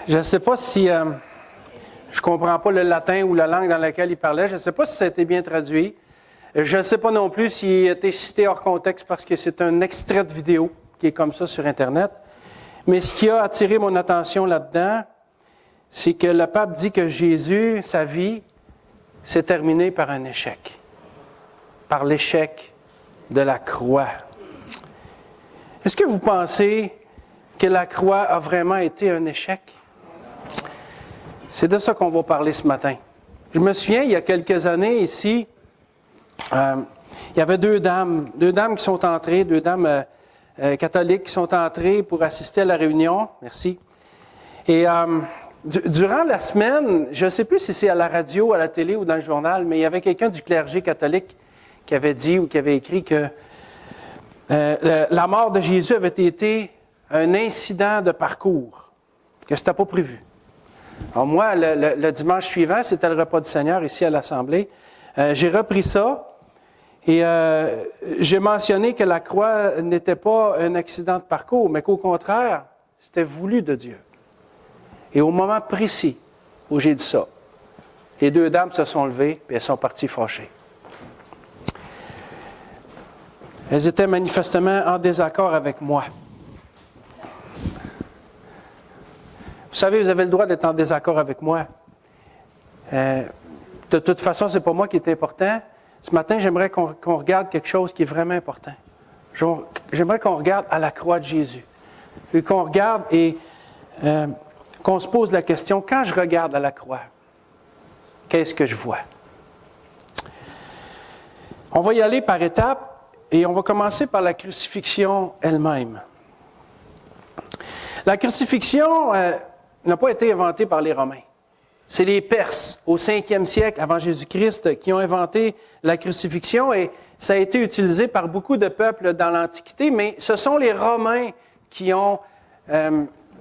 Je ne sais pas si je ne comprends pas le latin ou la langue dans laquelle il parlait. Je ne sais pas si ça a été bien traduit. Je ne sais pas non plus s'il a été cité hors contexte parce que c'est un extrait de vidéo qui est comme ça sur Internet. Mais ce qui a attiré mon attention là-dedans, c'est que le pape dit que Jésus, sa vie, s'est terminée par un échec. Par l'échec de la croix. Est-ce que vous pensez que la croix a vraiment été un échec? C'est de ça qu'on va parler ce matin. Je me souviens, il y a quelques années ici, il y avait deux dames qui sont entrées, deux dames catholiques qui sont entrées pour assister à la réunion. Merci. Et durant la semaine, je ne sais plus si c'est à la radio, à la télé ou dans le journal, mais il y avait quelqu'un du clergé catholique qui avait dit ou qui avait écrit que la mort de Jésus avait été un incident de parcours, que ce n'était pas prévu. Alors moi, le dimanche suivant, c'était le repas du Seigneur ici à l'Assemblée. J'ai repris ça et j'ai mentionné que la croix n'était pas un accident de parcours, mais qu'au contraire, c'était voulu de Dieu. Et au moment précis où j'ai dit ça, les deux dames se sont levées et elles sont parties fâchées. Elles étaient manifestement en désaccord avec moi. Vous savez, vous avez le droit d'être en désaccord avec moi. De toute façon, ce n'est pas moi qui est important. Ce matin, j'aimerais qu'on regarde quelque chose qui est vraiment important. J'aimerais qu'on regarde à la croix de Jésus. Et qu'on regarde et qu'on se pose la question, quand je regarde à la croix, qu'est-ce que je vois? On va y aller par étapes et on va commencer par la crucifixion elle-même. La crucifixion n'a pas été inventée par les Romains. C'est les Perses, au 5e siècle avant Jésus-Christ, qui ont inventé la crucifixion et ça a été utilisé par beaucoup de peuples dans l'Antiquité, mais ce sont les Romains qui ont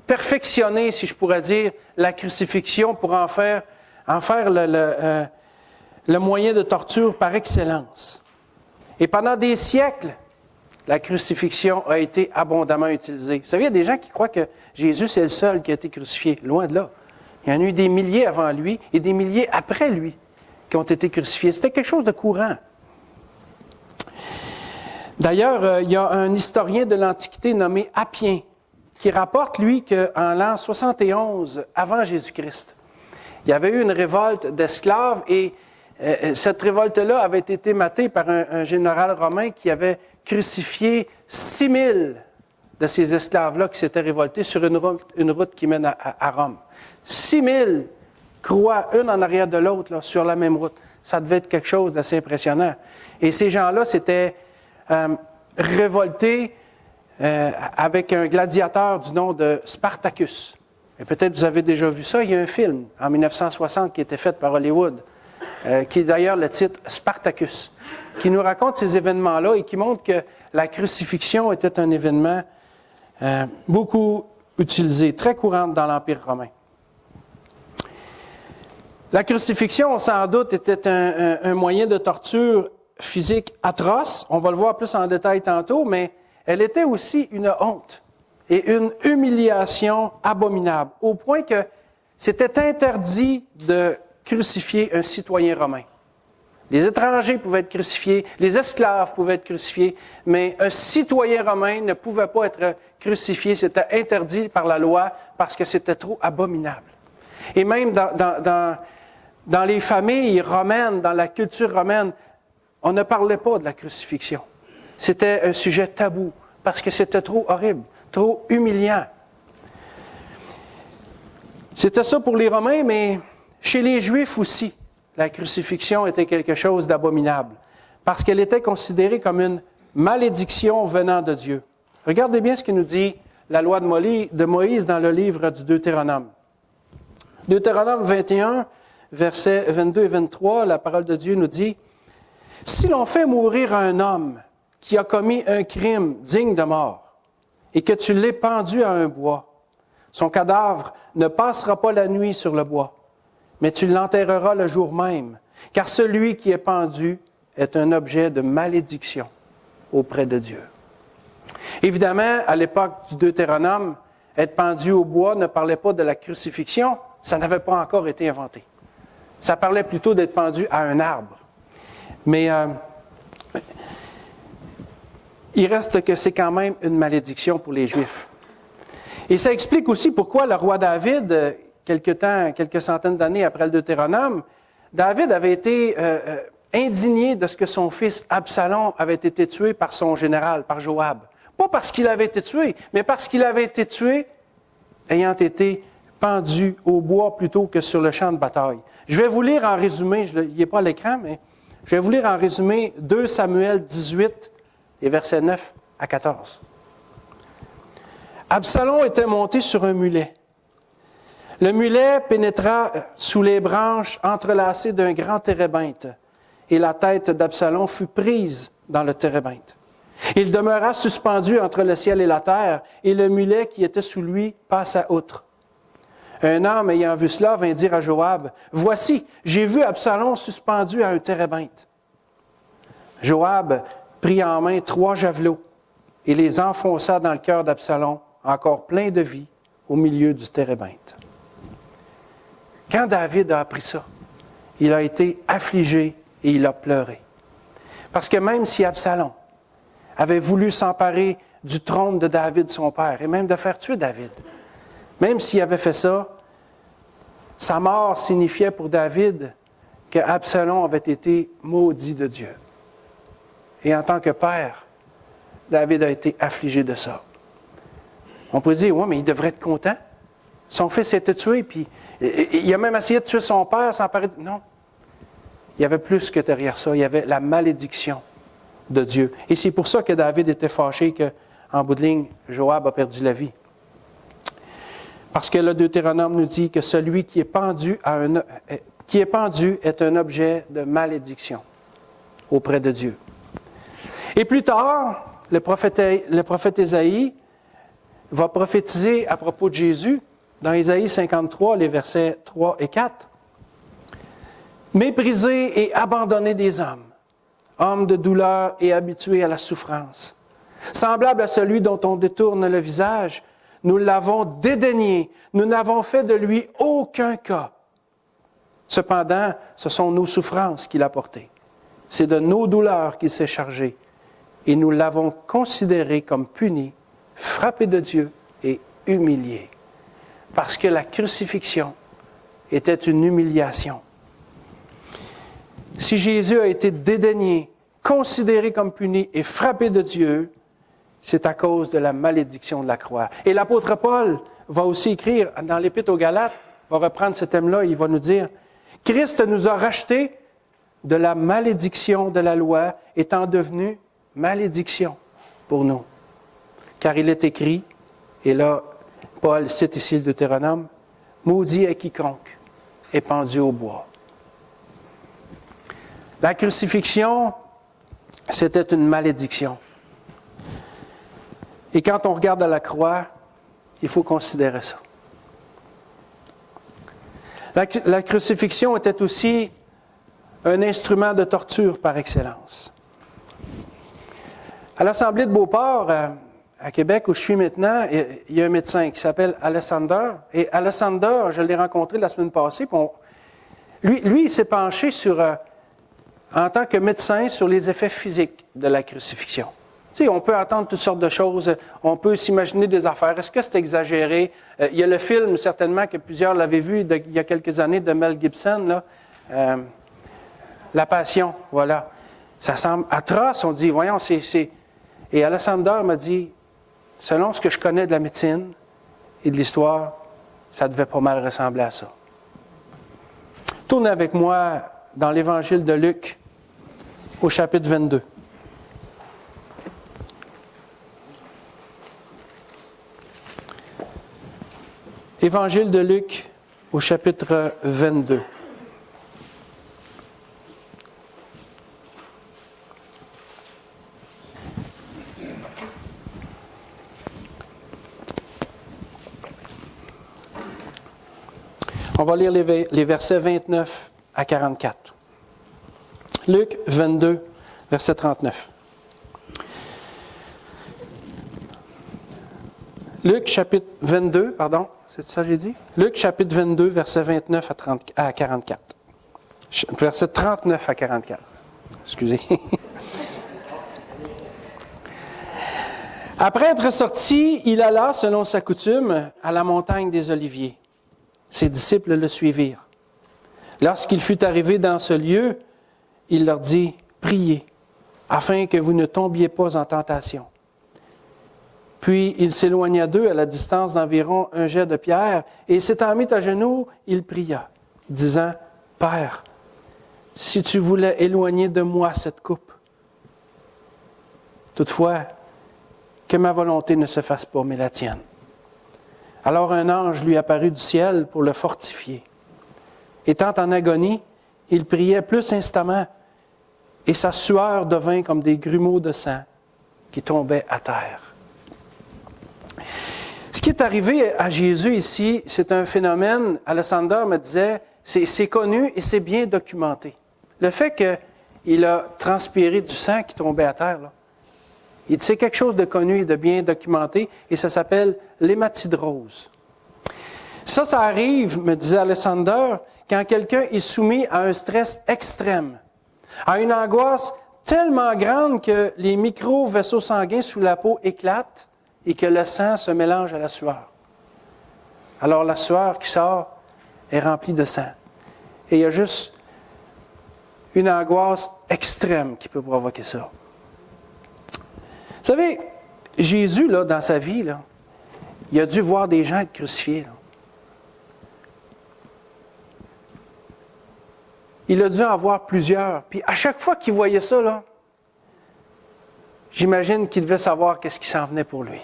perfectionné, si je pourrais dire, la crucifixion pour en faire le moyen de torture par excellence. Et pendant des siècles, la crucifixion a été abondamment utilisée. Vous savez, il y a des gens qui croient que Jésus, c'est le seul qui a été crucifié. Loin de là. Il y en a eu des milliers avant lui et des milliers après lui qui ont été crucifiés. C'était quelque chose de courant. D'ailleurs, il y a un historien de l'Antiquité nommé Appien qui rapporte, lui, qu'en l'an 71 avant Jésus-Christ, il y avait eu une révolte d'esclaves et cette révolte-là avait été matée par un général romain qui avait crucifié 6000 de ces esclaves-là qui s'étaient révoltés sur une route qui mène à Rome. 6000 croix, une en arrière de l'autre, là, sur la même route. Ça devait être quelque chose d'assez impressionnant. Et ces gens-là s'étaient révoltés avec un gladiateur du nom de Spartacus. Et peut-être vous avez déjà vu ça, il y a un film en 1960 qui a été fait par Hollywood, qui est d'ailleurs le titre Spartacus, qui nous raconte ces événements-là et qui montre que la crucifixion était un événement beaucoup utilisé, très courant dans l'Empire romain. La crucifixion, sans doute, était un moyen de torture physique atroce. On va le voir plus en détail tantôt, mais elle était aussi une honte et une humiliation abominable, au point que c'était interdit de crucifier un citoyen romain. Les étrangers pouvaient être crucifiés, les esclaves pouvaient être crucifiés, mais un citoyen romain ne pouvait pas être crucifié, c'était interdit par la loi parce que c'était trop abominable. Et même dans les familles romaines, dans la culture romaine, on ne parlait pas de la crucifixion. C'était un sujet tabou parce que c'était trop horrible, trop humiliant. C'était ça pour les Romains, mais chez les Juifs aussi, la crucifixion était quelque chose d'abominable, parce qu'elle était considérée comme une malédiction venant de Dieu. Regardez bien ce que nous dit la loi de Moïse dans le livre du Deutéronome. Deutéronome 21, versets 22 et 23, la parole de Dieu nous dit « Si l'on fait mourir un homme qui a commis un crime digne de mort, et que tu l'aies pendu à un bois, son cadavre ne passera pas la nuit sur le bois, mais tu l'enterreras le jour même, car celui qui est pendu est un objet de malédiction auprès de Dieu. » Évidemment, à l'époque du Deutéronome, être pendu au bois ne parlait pas de la crucifixion, ça n'avait pas encore été inventé. Ça parlait plutôt d'être pendu à un arbre. Mais il reste que c'est quand même une malédiction pour les Juifs. Et ça explique aussi pourquoi le roi David, quelques centaines d'années après le Deutéronome, David avait été indigné de ce que son fils Absalom avait été tué par son général, par Joab. Pas parce qu'il avait été tué, mais parce qu'il avait été tué ayant été pendu au bois plutôt que sur le champ de bataille. Je vais vous lire en résumé, il n'est pas à l'écran, mais je vais vous lire en résumé 2 Samuel 18, les versets 9 à 14. Absalom était monté sur un mulet. Le mulet pénétra sous les branches entrelacées d'un grand térébinthe, et la tête d'Absalom fut prise dans le térébinthe. Il demeura suspendu entre le ciel et la terre, et le mulet qui était sous lui passa outre. Un homme ayant vu cela vint dire à Joab, « Voici, j'ai vu Absalom suspendu à un térébinthe. » Joab prit en main 3 javelots et les enfonça dans le cœur d'Absalom, encore plein de vie, au milieu du térébinthe. Quand David a appris ça, il a été affligé et il a pleuré. Parce que même si Absalom avait voulu s'emparer du trône de David, son père, et même de faire tuer David, même s'il avait fait ça, sa mort signifiait pour David que Absalom avait été maudit de Dieu. Et en tant que père, David a été affligé de ça. On pourrait dire, oui, mais il devrait être content. Son fils a été tué, puis il a même essayé de tuer son père sans paraître. Non. Il y avait plus que derrière ça. Il y avait la malédiction de Dieu. Et c'est pour ça que David était fâché qu'en bout de ligne, Joab a perdu la vie. Parce que le Deutéronome nous dit que celui qui est pendu est un objet de malédiction auprès de Dieu. Et plus tard, le prophète Ésaïe va prophétiser à propos de Jésus dans Ésaïe 53, les versets 3 et 4. « Méprisé et abandonné des hommes, homme de douleur et habitué à la souffrance, semblable à celui dont on détourne le visage, nous l'avons dédaigné, nous n'avons fait de lui aucun cas. Cependant, ce sont nos souffrances qu'il a portées. C'est de nos douleurs qu'il s'est chargé, et nous l'avons considéré comme puni, frappé de Dieu et humilié. » Parce que la crucifixion était une humiliation. Si Jésus a été dédaigné, considéré comme puni et frappé de Dieu, c'est à cause de la malédiction de la croix. Et l'apôtre Paul va aussi écrire dans l'Épître aux Galates, va reprendre ce thème-là, il va nous dire, « Christ nous a rachetés de la malédiction de la loi, étant devenu malédiction pour nous. Car il est écrit, et là, Paul cite ici le Deutéronome, « Maudit est quiconque est pendu au bois. » La crucifixion, c'était une malédiction. Et quand on regarde à la croix, il faut considérer ça. La crucifixion était aussi un instrument de torture par excellence. À l'Assemblée de Beauport, à Québec, où je suis maintenant, il y a un médecin qui s'appelle Alessander. Et Alessander, je l'ai rencontré la semaine passée. Lui, il s'est penché en tant que médecin sur les effets physiques de la crucifixion. Tu sais, on peut entendre toutes sortes de choses, on peut s'imaginer des affaires. Est-ce que c'est exagéré? Il y a le film, certainement, que plusieurs l'avaient vu il y a quelques années, de Mel Gibson, là, La Passion, voilà. Ça semble atroce, on dit, voyons, c'est... Et Alessander m'a dit, selon ce que je connais de la médecine et de l'histoire, ça devait pas mal ressembler à ça. Tournez avec moi dans l'Évangile de Luc, au chapitre 22. Évangile de Luc, au chapitre 22. On va lire les versets 29 à 44. Luc 22, verset 39. Luc chapitre 22, pardon, c'est ça que j'ai dit? Luc chapitre 22, versets 29 à 44. Verset 39 à 44. Excusez. Après être sorti, il alla, selon sa coutume, à la montagne des Oliviers. Ses disciples le suivirent. Lorsqu'il fut arrivé dans ce lieu, il leur dit, « Priez, afin que vous ne tombiez pas en tentation. » Puis il s'éloigna d'eux à la distance d'environ un jet de pierre, et s'étant mis à genoux, il pria, disant, « Père, si tu voulais éloigner de moi cette coupe, toutefois, que ma volonté ne se fasse pas, mais la tienne. » Alors un ange lui apparut du ciel pour le fortifier. Étant en agonie, il priait plus instamment, et sa sueur devint comme des grumeaux de sang qui tombaient à terre. Ce qui est arrivé à Jésus ici, c'est un phénomène, Alessander me disait, c'est connu et c'est bien documenté. Le fait qu'il a transpiré du sang qui tombait à terre, là, c'est quelque chose de connu et de bien documenté, et ça s'appelle l'hématidrose. Ça arrive, me disait Alessander, quand quelqu'un est soumis à un stress extrême, à une angoisse tellement grande que les micro-vaisseaux sanguins sous la peau éclatent et que le sang se mélange à la sueur. Alors la sueur qui sort est remplie de sang. Et il y a juste une angoisse extrême qui peut provoquer ça. Vous savez, Jésus, là, dans sa vie, là, il a dû voir des gens être crucifiés. Là. Il a dû en voir plusieurs. Puis à chaque fois qu'il voyait ça, là, j'imagine qu'il devait savoir qu'est-ce qui s'en venait pour lui.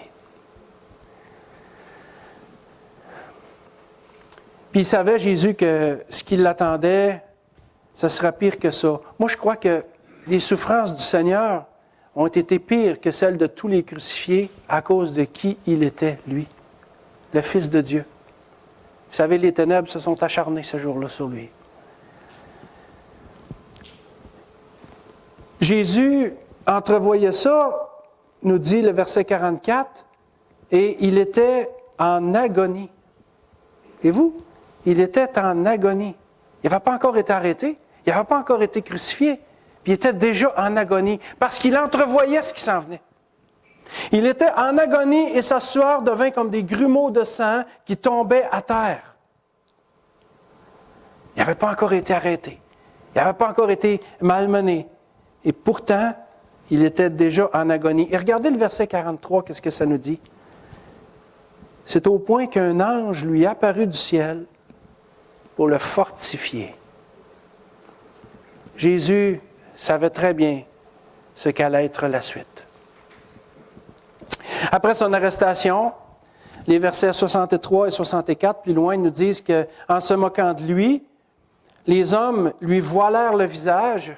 Puis il savait, Jésus, que ce qui l'attendait, ce sera pire que ça. Moi, je crois que les souffrances du Seigneur ont été pires que celles de tous les crucifiés à cause de qui il était, lui, le Fils de Dieu. Vous savez, les ténèbres se sont acharnées ce jour-là sur lui. Jésus entrevoyait ça, nous dit le verset 44, et il était en agonie. Et vous? Il était en agonie. Il n'avait pas encore été arrêté, il n'avait pas encore été crucifié, puis il était déjà en agonie, parce qu'il entrevoyait ce qui s'en venait. Il était en agonie et sa sueur devint comme des grumeaux de sang qui tombaient à terre. Il n'avait pas encore été arrêté, il n'avait pas encore été malmené. Et pourtant, il était déjà en agonie. Et regardez le verset 43, qu'est-ce que ça nous dit? C'est au point qu'un ange lui apparut du ciel pour le fortifier. Jésus savait très bien ce qu'allait être la suite. Après son arrestation, les versets 63 et 64, plus loin, nous disent qu'en se moquant de lui, les hommes lui voilèrent le visage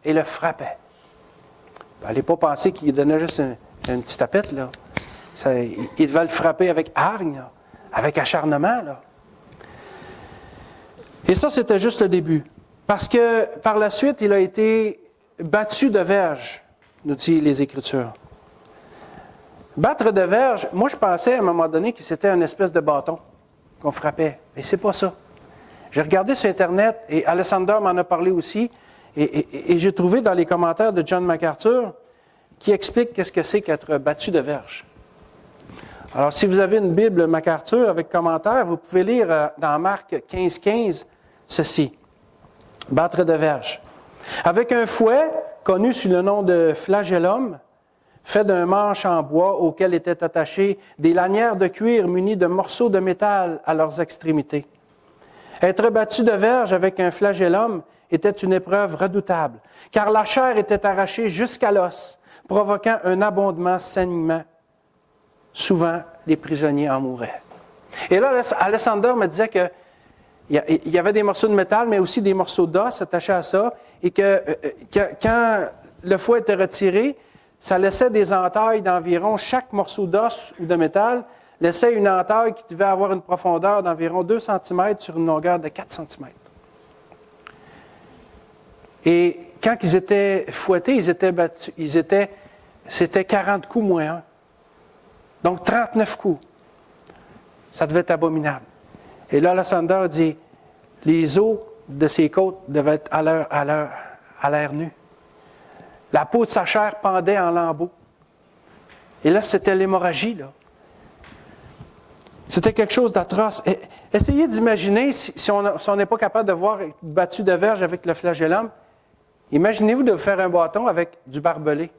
et le frappaient. N'allez pas penser qu'il donnait juste une petite tapette, là. Il devait le frapper avec hargne, là, avec acharnement, là. Et ça, c'était juste le début. Parce que par la suite, il a été battu de verge, nous dit les Écritures. Battre de verge, moi je pensais à un moment donné que c'était une espèce de bâton qu'on frappait. Mais c'est pas ça. J'ai regardé sur Internet, et Alessander m'en a parlé aussi, et j'ai trouvé dans les commentaires de John MacArthur qui explique qu'est-ce que c'est qu'être battu de verge. Alors, si vous avez une Bible MacArthur avec commentaires, vous pouvez lire dans Marc 15:15 ceci. Battre de verge. Avec un fouet, connu sous le nom de flagellum, fait d'un manche en bois auquel étaient attachées des lanières de cuir munies de morceaux de métal à leurs extrémités. Être battu de verge avec un flagellum était une épreuve redoutable, car la chair était arrachée jusqu'à l'os, provoquant un abondant saignement. Souvent, les prisonniers en mouraient. Et là, Alessander me disait qu'il y avait des morceaux de métal, mais aussi des morceaux d'os attachés à ça, et que quand le fouet était retiré, ça laissait des entailles d'environ, chaque morceau d'os ou de métal laissait une entaille qui devait avoir une profondeur d'environ 2 cm sur une longueur de 4 cm. Et quand ils étaient fouettés, ils étaient battus, c'était 40 coups moins 1. Donc 39 coups. Ça devait être abominable. Et là, Lysander dit, les os de ses côtes devaient être à l'air nu. La peau de sa chair pendait en lambeaux. Et là, c'était l'hémorragie, là. C'était quelque chose d'atroce. Essayez d'imaginer, si on n'est pas capable de voir battu de verge avec le flagellum, imaginez-vous de faire un bâton avec du barbelé.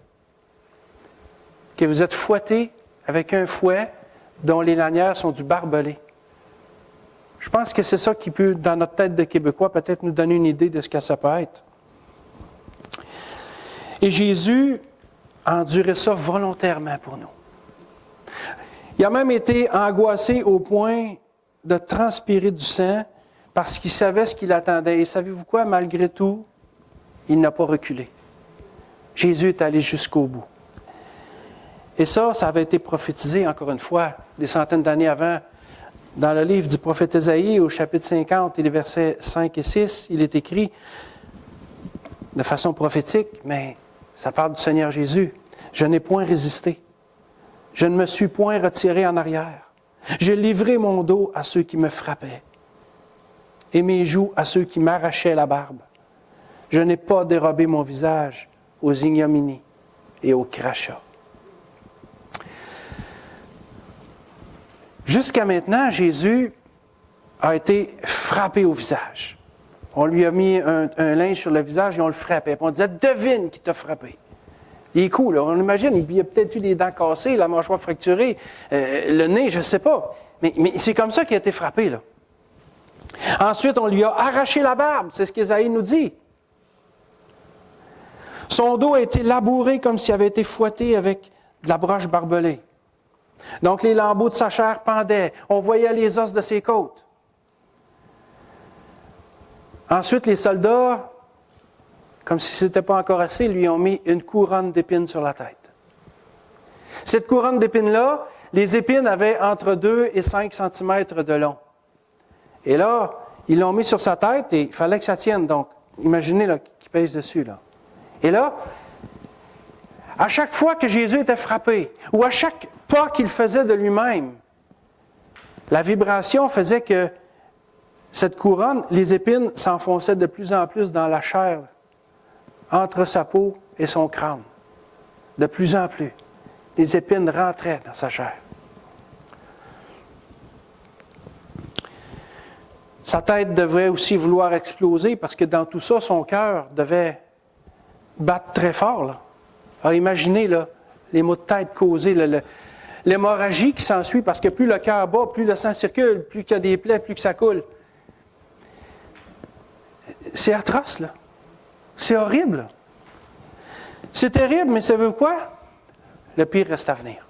Que vous êtes fouetté avec un fouet dont les lanières sont du barbelé. Je pense que c'est ça qui peut, dans notre tête de Québécois, peut-être nous donner une idée de ce que ça peut être. Et Jésus a enduré ça volontairement pour nous. Il a même été angoissé au point de transpirer du sang parce qu'il savait ce qu'il attendait. Et savez-vous quoi? Malgré tout, il n'a pas reculé. Jésus est allé jusqu'au bout. Et ça avait été prophétisé, encore une fois, des centaines d'années avant. Dans le livre du prophète Ésaïe, au chapitre 50 et les versets 5 et 6, il est écrit de façon prophétique, mais ça parle du Seigneur Jésus. « Je n'ai point résisté. Je ne me suis point retiré en arrière. J'ai livré mon dos à ceux qui me frappaient et mes joues à ceux qui m'arrachaient la barbe. Je n'ai pas dérobé mon visage aux ignominies et aux crachats. » Jusqu'à maintenant, Jésus a été frappé au visage. On lui a mis un linge sur le visage et on le frappait. Puis on disait, devine qui t'a frappé. Il est cool, là. On imagine, il a peut-être eu les dents cassées, la mâchoire fracturée, le nez, je ne sais pas. Mais c'est comme ça qu'il a été frappé, là. Ensuite, on lui a arraché la barbe, c'est ce qu'Ésaïe nous dit. Son dos a été labouré comme s'il avait été fouetté avec de la broche barbelée. Donc, les lambeaux de sa chair pendaient. On voyait les os de ses côtes. Ensuite, les soldats, comme si ce n'était pas encore assez, lui ont mis une couronne d'épines sur la tête. Cette couronne d'épines-là, les épines avaient entre 2 et 5 cm de long. Et là, ils l'ont mis sur sa tête et il fallait que ça tienne. Donc, imaginez là, qu'il pèse dessus. Là. Et là, à chaque fois que Jésus était frappé, ou à chaque pas qu'il faisait de lui-même, la vibration faisait que cette couronne, les épines s'enfonçaient de plus en plus dans la chair, entre sa peau et son crâne. De plus en plus. Les épines rentraient dans sa chair. Sa tête devrait aussi vouloir exploser parce que dans tout ça, son cœur devait battre très fort. Là. Alors imaginez là, les maux de tête causés, l'hémorragie qui s'ensuit parce que plus le cœur bat, plus le sang circule, plus qu'il y a des plaies, plus que ça coule. C'est atroce, là. C'est horrible. Là. C'est terrible, mais savez-vous quoi? Le pire reste à venir.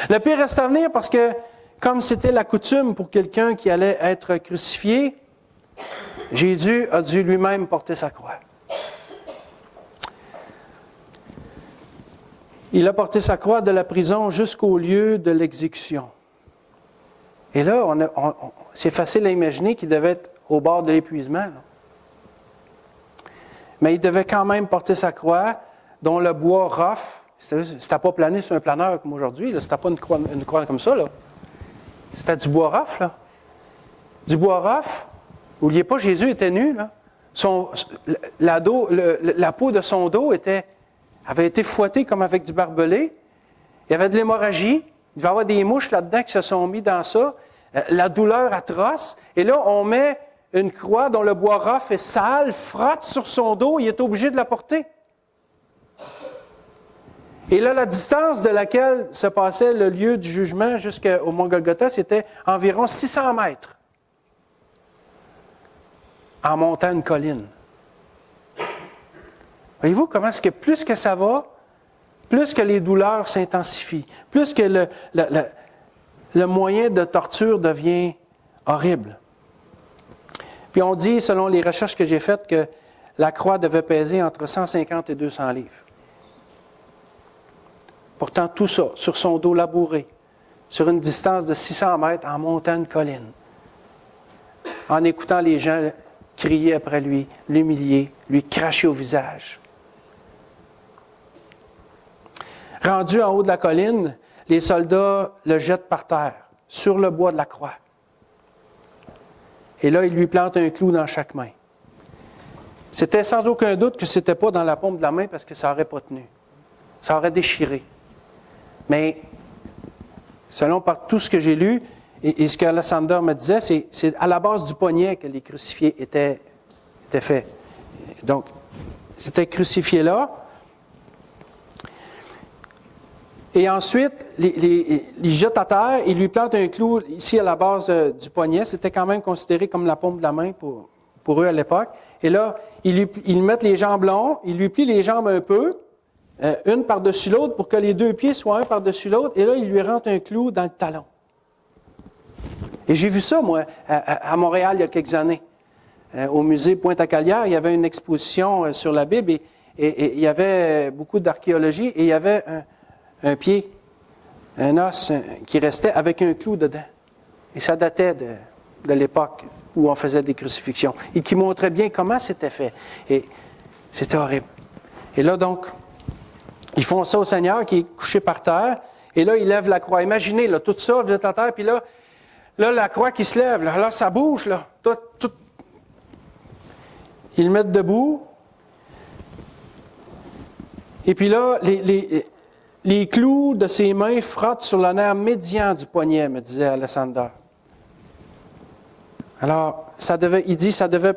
Le pire reste à venir parce que, comme c'était la coutume pour quelqu'un qui allait être crucifié, Jésus a dû lui-même porter sa croix. Il a porté sa croix de la prison jusqu'au lieu de l'exécution. Et là, c'est facile à imaginer qu'il devait être au bord de l'épuisement. Là. Mais il devait quand même porter sa croix, dont le bois rough, c'était pas plané sur un planeur comme aujourd'hui, là, c'était pas une croix comme ça. Là. C'était du bois rough, là. Du bois rough, n'oubliez pas, Jésus était nu, là. La peau de son dos avait été fouettée comme avec du barbelé. Il y avait de l'hémorragie. Il devait y avoir des mouches là-dedans qui se sont mis dans ça. La douleur atroce. Et là, on met une croix dont le bois rough est sale, frotte sur son dos, il est obligé de la porter. Et là, la distance de laquelle se passait le lieu du jugement jusqu'au mont Golgotha, c'était environ 600 mètres. En montant une colline. Voyez-vous comment est-ce que plus que ça va, plus que les douleurs s'intensifient, plus que le moyen de torture devient horrible. Puis on dit, selon les recherches que j'ai faites, que la croix devait peser entre 150 et 200 livres. Pourtant, tout ça, sur son dos labouré, sur une distance de 600 mètres, en montant une colline, en écoutant les gens crier après lui, l'humilier, lui cracher au visage. Rendu en haut de la colline, les soldats le jettent par terre, sur le bois de la croix. Et là, ils lui plantent un clou dans chaque main. C'était sans aucun doute que ce n'était pas dans la paume de la main parce que ça n'aurait pas tenu. Ça aurait déchiré. Mais, selon par tout ce que j'ai lu, et ce que Alessander me disait, c'est à la base du poignet que les crucifiés étaient faits. Donc, c'était crucifié là. Et ensuite, ils jettent à terre, ils lui plantent un clou ici à la base du poignet. C'était quand même considéré comme la paume de la main pour eux à l'époque. Et là, ils mettent les jambes longues, ils lui plient les jambes un peu, une par-dessus l'autre pour que les deux pieds soient un par-dessus l'autre. Et là, ils lui rentrent un clou dans le talon. Et j'ai vu ça, moi, à Montréal, il y a quelques années. Au musée Pointe-à-Calière, il y avait une exposition sur la Bible et il y avait beaucoup d'archéologie et il y avait un pied, un os qui restait avec un clou dedans. Et ça datait de l'époque où on faisait des crucifixions et qui montrait bien comment c'était fait. Et c'était horrible. Et là, donc, ils font ça au Seigneur qui est couché par terre et là, il lève la croix. Imaginez, là, tout ça, vous êtes à terre, puis là, la croix qui se lève, là ça bouge, là. Tout. Ils le mettent debout. Et puis là, les clous de ses mains frottent sur le nerf médian du poignet, me disait Alessander. Alors, il dit, ça devait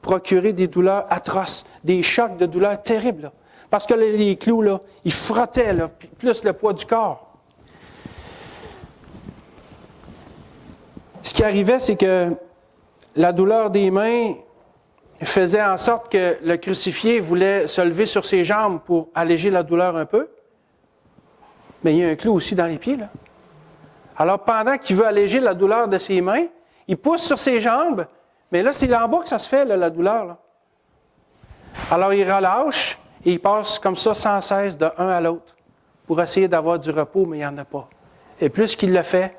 procurer des douleurs atroces, des chocs de douleurs terribles. Là. Parce que les clous, là, ils frottaient, là, plus le poids du corps. Ce qui arrivait, c'est que la douleur des mains faisait en sorte que le crucifié voulait se lever sur ses jambes pour alléger la douleur un peu. Mais il y a un clou aussi dans les pieds, là. Alors, pendant qu'il veut alléger la douleur de ses mains, il pousse sur ses jambes, mais là, c'est en bas que ça se fait, là, la douleur. Là. Alors, il relâche et il passe comme ça sans cesse de un à l'autre pour essayer d'avoir du repos, mais il n'y en a pas. Et plus qu'il le fait,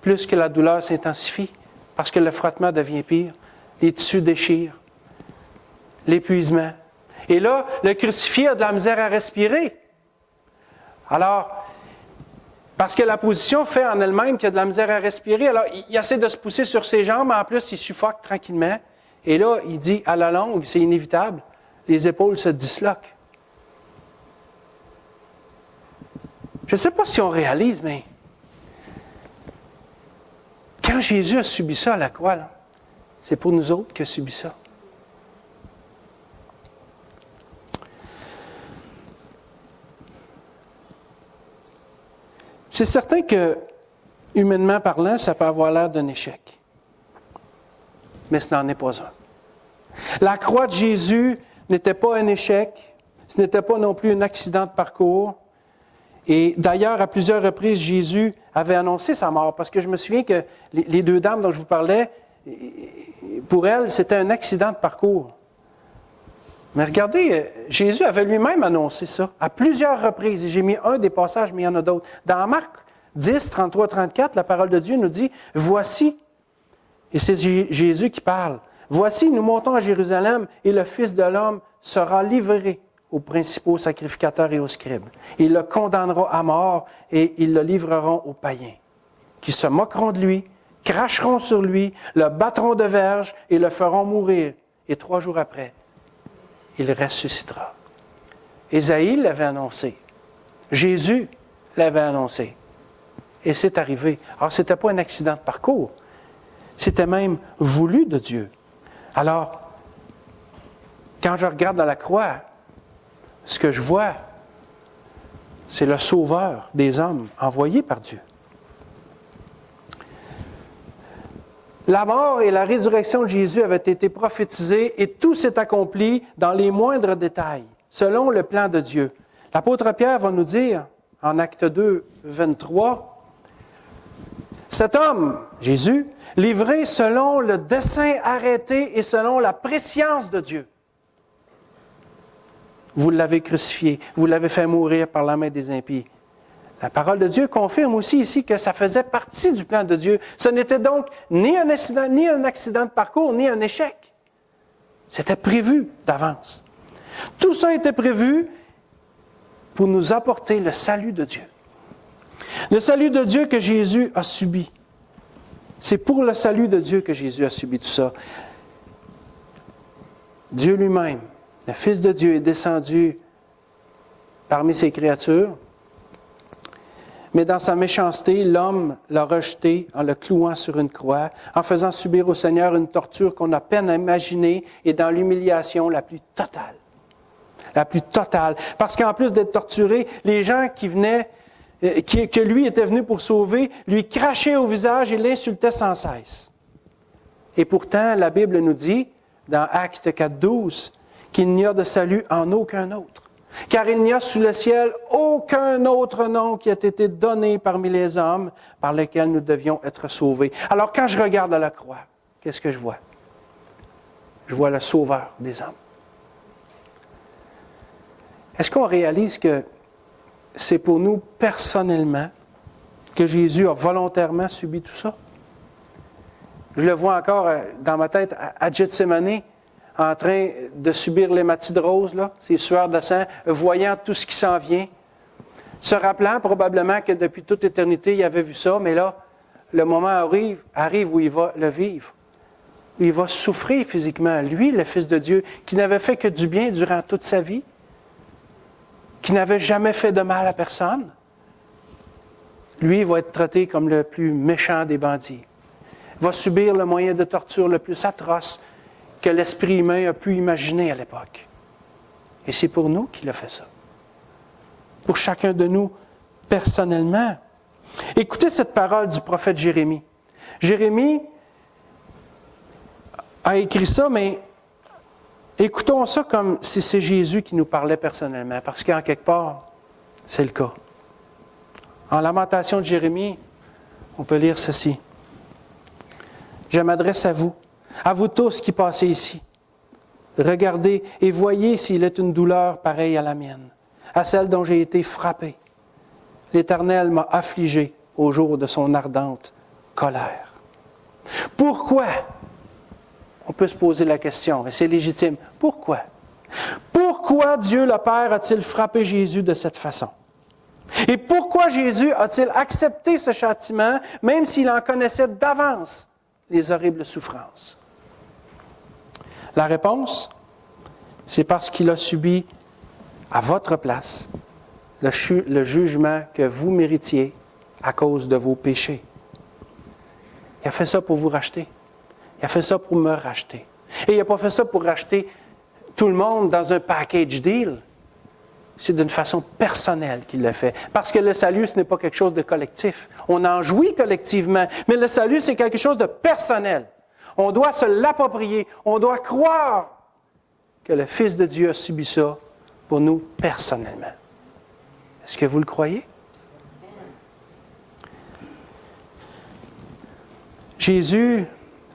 plus que la douleur s'intensifie, parce que le frottement devient pire, les tissus déchirent, l'épuisement. Et là, le crucifié a de la misère à respirer. Alors, parce que la position fait en elle-même qu'il a de la misère à respirer, alors il essaie de se pousser sur ses jambes, mais en plus, il suffoque tranquillement. Et là, il dit, à la longue, c'est inévitable, les épaules se disloquent. Je ne sais pas si on réalise, mais quand Jésus a subi ça à la croix, là, c'est pour nous autres qu'il a subi ça. C'est certain que, humainement parlant, ça peut avoir l'air d'un échec. Mais ce n'en est pas un. La croix de Jésus n'était pas un échec, ce n'était pas non plus un accident de parcours. Et d'ailleurs, à plusieurs reprises, Jésus avait annoncé sa mort, parce que je me souviens que les deux dames dont je vous parlais, pour elles, c'était un accident de parcours. Mais regardez, Jésus avait lui-même annoncé ça à plusieurs reprises. Et j'ai mis un des passages, mais il y en a d'autres. Dans Marc 10, 33-34, la parole de Dieu nous dit, « Voici », et c'est Jésus qui parle, « Voici, nous montons à Jérusalem, et le Fils de l'homme sera livré aux principaux sacrificateurs et aux scribes. Ils le condamneront à mort, et ils le livreront aux païens, qui se moqueront de lui, cracheront sur lui, le battront de verge, et le feront mourir. Et 3 jours après, il ressuscitera. » Ésaïe l'avait annoncé. Jésus l'avait annoncé. Et c'est arrivé. Alors, ce n'était pas un accident de parcours. C'était même voulu de Dieu. Alors, quand je regarde dans la croix, ce que je vois, c'est le Sauveur des hommes envoyé par Dieu. La mort et la résurrection de Jésus avaient été prophétisées et tout s'est accompli dans les moindres détails, selon le plan de Dieu. L'apôtre Pierre va nous dire, en Acte 2, 23, « Cet homme, Jésus, livré selon le dessein arrêté et selon la prescience de Dieu. Vous l'avez crucifié, vous l'avez fait mourir par la main des impies. » La parole de Dieu confirme aussi ici que ça faisait partie du plan de Dieu. Ce n'était donc ni un accident de parcours, ni un échec. C'était prévu d'avance. Tout ça était prévu pour nous apporter le salut de Dieu. Le salut de Dieu que Jésus a subi. C'est pour le salut de Dieu que Jésus a subi tout ça. Dieu lui-même, le Fils de Dieu, est descendu parmi ses créatures, mais dans sa méchanceté, l'homme l'a rejeté en le clouant sur une croix, en faisant subir au Seigneur une torture qu'on a peine à imaginer et dans l'humiliation la plus totale. La plus totale. Parce qu'en plus d'être torturé, les gens qui venaient, que lui était venu pour sauver, lui crachaient au visage et l'insultaient sans cesse. Et pourtant, la Bible nous dit, dans Actes 4:12, qu'il n'y a de salut en aucun autre. Car il n'y a sous le ciel aucun autre nom qui ait été donné parmi les hommes par lequel nous devions être sauvés. Alors quand je regarde à la croix, qu'est-ce que je vois? Je vois le Sauveur des hommes. Est-ce qu'on réalise que c'est pour nous personnellement que Jésus a volontairement subi tout ça? Je le vois encore dans ma tête à Gethsémani, en train de subir l'hématite rose, là, ces sueurs de sang, voyant tout ce qui s'en vient, se rappelant probablement que depuis toute éternité, il avait vu ça, mais là, le moment arrive où il va le vivre, où il va souffrir physiquement. Lui, le Fils de Dieu, qui n'avait fait que du bien durant toute sa vie, qui n'avait jamais fait de mal à personne, lui va être traité comme le plus méchant des bandits. Il va subir le moyen de torture le plus atroce que l'esprit humain a pu imaginer à l'époque. Et c'est pour nous qu'il a fait ça. Pour chacun de nous, personnellement. Écoutez cette parole du prophète Jérémie. Jérémie a écrit ça, mais écoutons ça comme si c'est Jésus qui nous parlait personnellement, parce qu'en quelque part, c'est le cas. En Lamentation de Jérémie, on peut lire ceci. « Je m'adresse à vous tous qui passez ici. Regardez et voyez s'il est une douleur pareille à la mienne, à celle dont j'ai été frappé. L'Éternel m'a affligé au jour de son ardente colère. » Pourquoi? On peut se poser la question, et c'est légitime. Pourquoi? Pourquoi Dieu le Père a-t-il frappé Jésus de cette façon? Et pourquoi Jésus a-t-il accepté ce châtiment, même s'il en connaissait d'avance les horribles souffrances? La réponse, c'est parce qu'il a subi à votre place le jugement que vous méritiez à cause de vos péchés. Il a fait ça pour vous racheter. Il a fait ça pour me racheter. Et il n'a pas fait ça pour racheter tout le monde dans un package deal. C'est d'une façon personnelle qu'il l'a fait. Parce que le salut, ce n'est pas quelque chose de collectif. On en jouit collectivement, mais le salut, c'est quelque chose de personnel. On doit se l'approprier. On doit croire que le Fils de Dieu a subi ça pour nous personnellement. Est-ce que vous le croyez? Jésus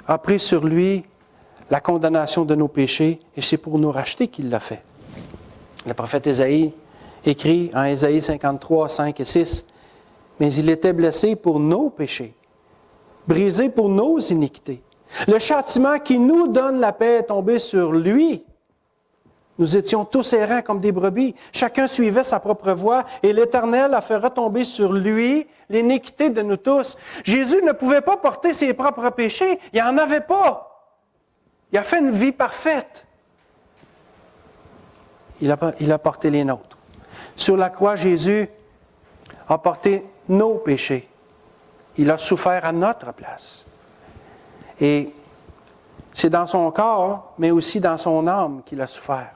a pris sur lui la condamnation de nos péchés et c'est pour nous racheter qu'il l'a fait. Le prophète Ésaïe écrit en Ésaïe 53, 5 et 6, « Mais il était blessé pour nos péchés, brisé pour nos iniquités. Le châtiment qui nous donne la paix est tombé sur lui. Nous étions tous errants comme des brebis. Chacun suivait sa propre voie et l'Éternel a fait retomber sur lui l'iniquité de nous tous. » Jésus ne pouvait pas porter ses propres péchés. Il n'y en avait pas. Il a fait une vie parfaite. Il a porté les nôtres. Sur la croix, Jésus a porté nos péchés. Il a souffert à notre place. Et c'est dans son corps, mais aussi dans son âme qu'il a souffert.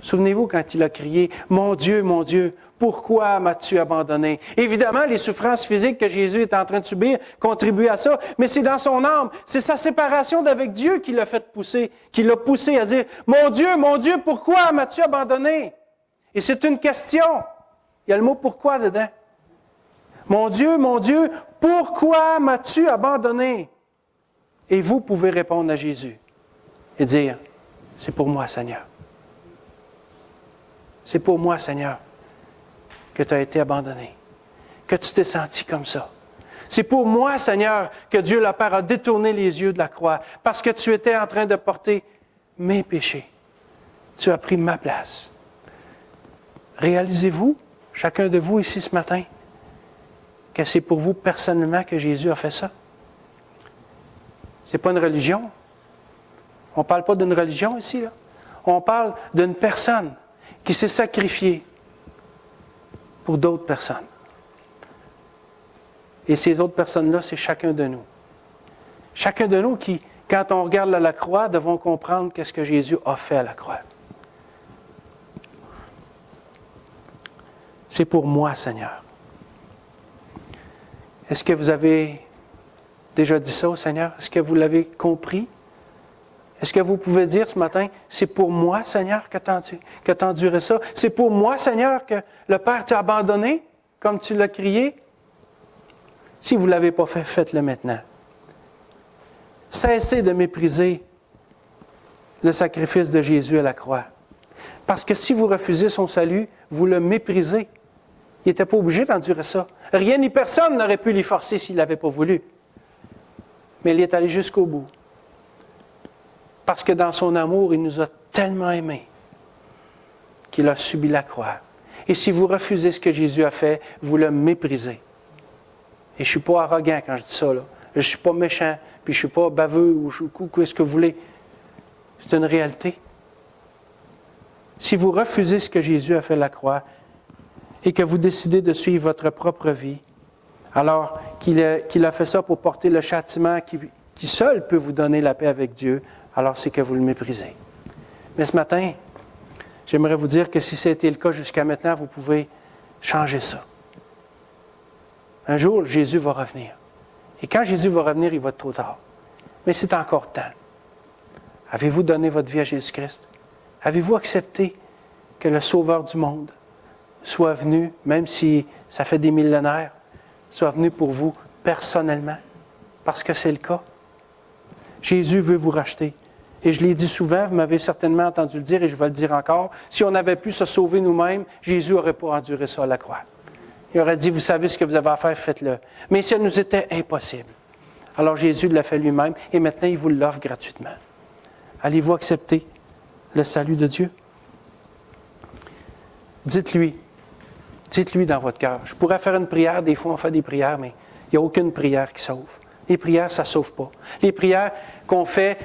Souvenez-vous quand il a crié « Mon Dieu, pourquoi m'as-tu abandonné? » Évidemment, les souffrances physiques que Jésus est en train de subir contribuent à ça, mais c'est dans son âme, c'est sa séparation d'avec Dieu qui l'a fait pousser, qui l'a poussé à dire « Mon Dieu, pourquoi m'as-tu abandonné? » Et c'est une question. Il y a le mot « pourquoi » dedans. « Mon Dieu, pourquoi m'as-tu abandonné? » Et vous pouvez répondre à Jésus et dire « C'est pour moi, Seigneur. C'est pour moi, Seigneur, que tu as été abandonné, que tu t'es senti comme ça. C'est pour moi, Seigneur, que Dieu le Père a détourné les yeux de la croix, parce que tu étais en train de porter mes péchés. Tu as pris ma place. » Réalisez-vous, chacun de vous ici ce matin, que c'est pour vous personnellement que Jésus a fait ça. Ce n'est pas une religion. On ne parle pas d'une religion ici, là. On parle d'une personne qui s'est sacrifiée pour d'autres personnes. Et ces autres personnes-là, c'est chacun de nous. Chacun de nous qui, quand on regarde la croix, devons comprendre qu'est-ce que Jésus a fait à la croix. C'est pour moi, Seigneur. Est-ce que vous avez déjà dit ça au Seigneur? Est-ce que vous l'avez compris? Est-ce que vous pouvez dire ce matin, c'est pour moi, Seigneur, que tu as enduré ça? C'est pour moi, Seigneur, que le Père t'a abandonné, comme tu l'as crié? Si vous ne l'avez pas fait, faites-le maintenant. Cessez de mépriser le sacrifice de Jésus à la croix. Parce que si vous refusez son salut, vous le méprisez. Il n'était pas obligé d'endurer ça. Rien ni personne n'aurait pu l'y forcer s'il n'avait pas voulu. Mais il est allé jusqu'au bout. Parce que dans son amour, il nous a tellement aimés qu'il a subi la croix. Et si vous refusez ce que Jésus a fait, vous le méprisez. Et je ne suis pas arrogant quand je dis ça, là. Je ne suis pas méchant, puis je ne suis pas baveux ou ce que vous voulez. C'est une réalité. Si vous refusez ce que Jésus a fait à la croix et que vous décidez de suivre votre propre vie, alors qu'il a fait ça pour porter le châtiment qui seul peut vous donner la paix avec Dieu, alors c'est que vous le méprisez. Mais ce matin, j'aimerais vous dire que si c'était le cas jusqu'à maintenant, vous pouvez changer ça. Un jour, Jésus va revenir. Et quand Jésus va revenir, il va être trop tard. Mais c'est encore temps. Avez-vous donné votre vie à Jésus-Christ? Avez-vous accepté que le Sauveur du monde soit venu, même si ça fait des millénaires, soit venu pour vous personnellement? Parce que c'est le cas. Jésus veut vous racheter. Et je l'ai dit souvent, vous m'avez certainement entendu le dire et je vais le dire encore, si on avait pu se sauver nous-mêmes, Jésus n'aurait pas enduré ça à la croix. Il aurait dit, vous savez ce que vous avez à faire, faites-le. Mais ça nous était impossible. Alors Jésus l'a fait lui-même et maintenant il vous l'offre gratuitement. Allez-vous accepter le salut de Dieu? Dites-lui dans votre cœur. Je pourrais faire une prière, des fois on fait des prières, mais il n'y a aucune prière qui sauve. Les prières, ça ne sauve pas. Les prières qu'on fait